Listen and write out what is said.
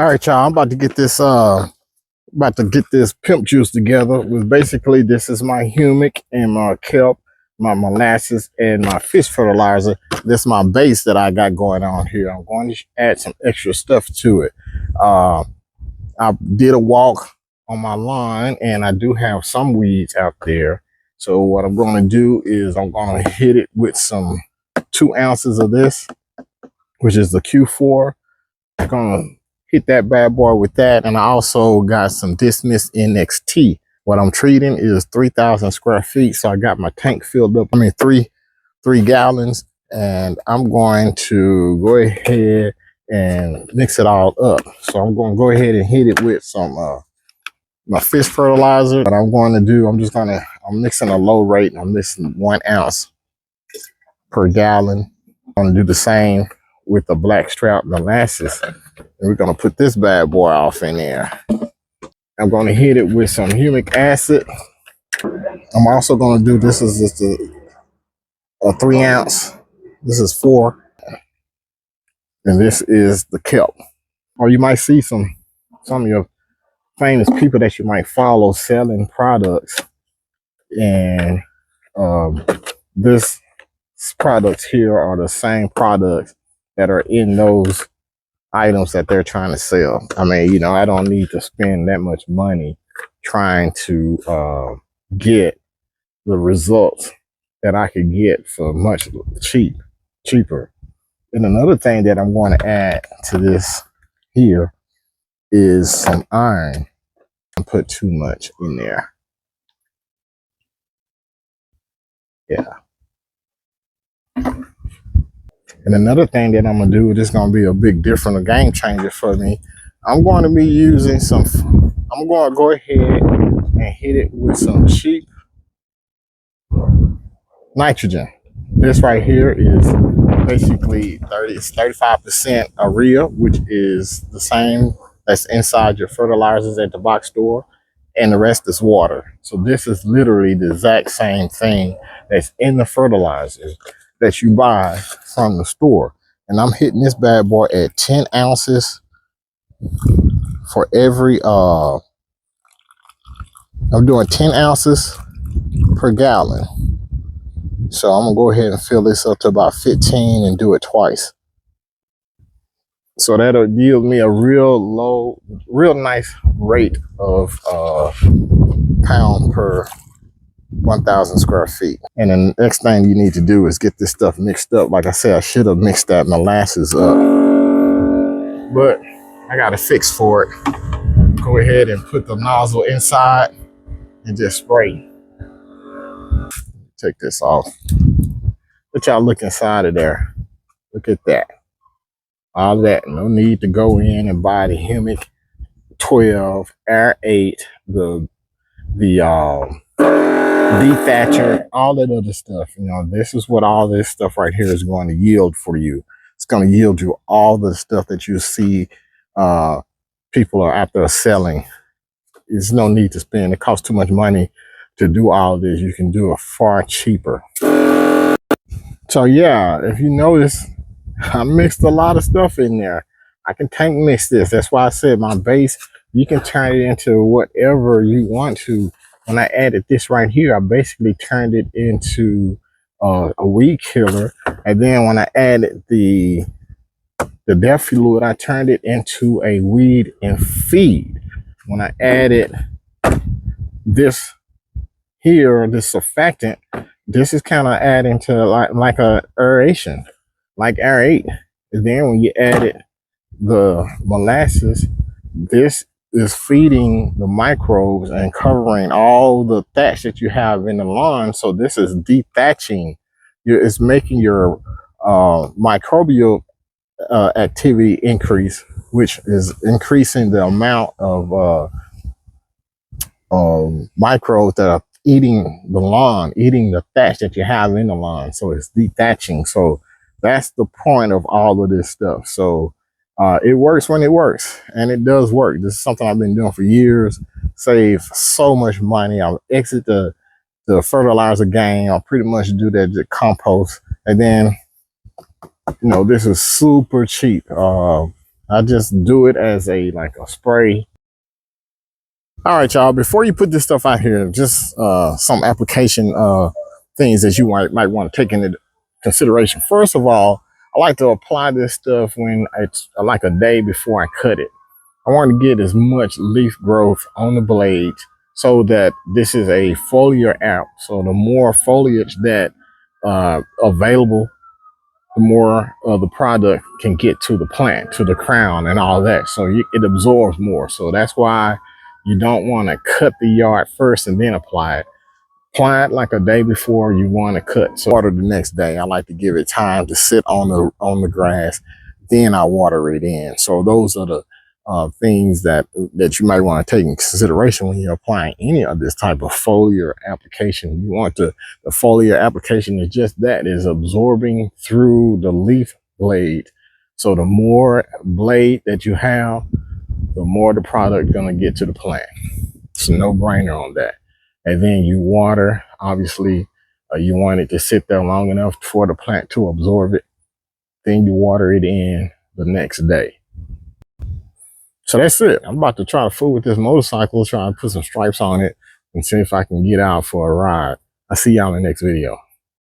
All right, y'all. I'm about to get this pimp juice together. With basically, this is my humic and my kelp, my molasses, and my fish fertilizer. This is my base that I got going on here. I'm going to add some extra stuff to it. I did a walk on my lawn, and I do have some weeds out there. So what I'm going to do is I'm going to hit it with some 2 ounces of this, which is the Q4. I'm going to hit that bad boy with that. And I also got some Dismiss NXT. What I'm treating is 3,000 square feet. So I got my tank filled up. I mean, three gallons. And I'm going to go ahead and mix it all up. So I'm going to go ahead and hit it with some my fish fertilizer. What I'm going to do, I'm mixing a low rate. I'm mixing 1 ounce per gallon. I'm going to do the same with the blackstrap molasses. And we're going to put this bad boy off in there. I'm going to hit it with some humic acid. I'm also going to do, this is just a 3 ounce. This is 4. And this is the kelp. Or you might see some of your famous people that you might follow selling products. And this products here are the same products that are in those items that they're trying to sell. I mean, you know, I don't need to spend that much money trying to get the results that I could get for much cheaper. And another thing that I'm going to add to this here is some iron. I put too much in there. Yeah. And another thing that I'm going to do, this is going to be a big difference, a game changer for me. I'm going to be using I'm going to go ahead and hit it with some cheap nitrogen. This right here is basically 35% urea, which is the same that's inside your fertilizers at the box store, and the rest is water. So this is literally the exact same thing that's in the fertilizers that you buy from the store. And I'm hitting this bad boy at 10 ounces for every, I'm doing 10 ounces per gallon. So I'm gonna go ahead and fill this up to about 15 and do it twice. So that'll yield me a real nice rate of pound per 1,000 square feet. And then the next thing you need to do is get this stuff mixed up. Like I said, I should have mixed that molasses up, but I got a fix for it. Go ahead and put the nozzle inside and just spray. Take this off. Let y'all look inside of there. Look at that. All that. No need to go in and buy the humic 12, Air 8, the dethatcher, all that other stuff. You know, this is what all this stuff right here is going to yield for you. It's going to yield you all the stuff that you see people are out there selling. There's no need to spend. It costs too much money to do all this. You can do it far cheaper. So yeah, if you notice, I mixed a lot of stuff in there. I can tank mix this. That's why I said my base, you can turn it into whatever you want to. When I added this right here, I basically turned it into a weed killer. And then when I added the death fluid, I turned it into a weed and feed. When I added this here, this surfactant, this is kind of adding to like a aeration, like Air 8. And then when you added the molasses, this is feeding the microbes and covering all the thatch that you have in the lawn. So this is dethatching. It's making your microbial activity increase, which is increasing the amount of microbes that are eating the lawn, eating the thatch that you have in the lawn. So it's dethatching. So that's the point of all of this stuff. So it works when it works, and it does work. This is something I've been doing for years. Save so much money. I'll exit the fertilizer game. I'll pretty much do that compost. And then, you know, this is super cheap. I just do it as like a spray. All right, y'all, before you put this stuff out here, just some application things that you might want to take into consideration. First of all, I like to apply this stuff when it's like a day before I cut it. I want to get as much leaf growth on the blades so that this is a foliar app. So the more foliage that available, the more of the product can get to the plant, to the crown and all that. So it absorbs more. So that's why you don't want to cut the yard first and then apply it. Apply it like a day before you want to cut. So water the next day. I like to give it time to sit on the grass. Then I water it in. So those are the things that you might want to take in consideration when you're applying any of this type of foliar application. You want the foliar application is just that, is absorbing through the leaf blade. So the more blade that you have, the more the product going to get to the plant. It's a no-brainer on that. And then you water. Obviously, you want it to sit there long enough for the plant to absorb it. Then you water it in the next day. So that's it. I'm about to try to fool with this motorcycle, try to put some stripes on it and see if I can get out for a ride. I'll see y'all in the next video.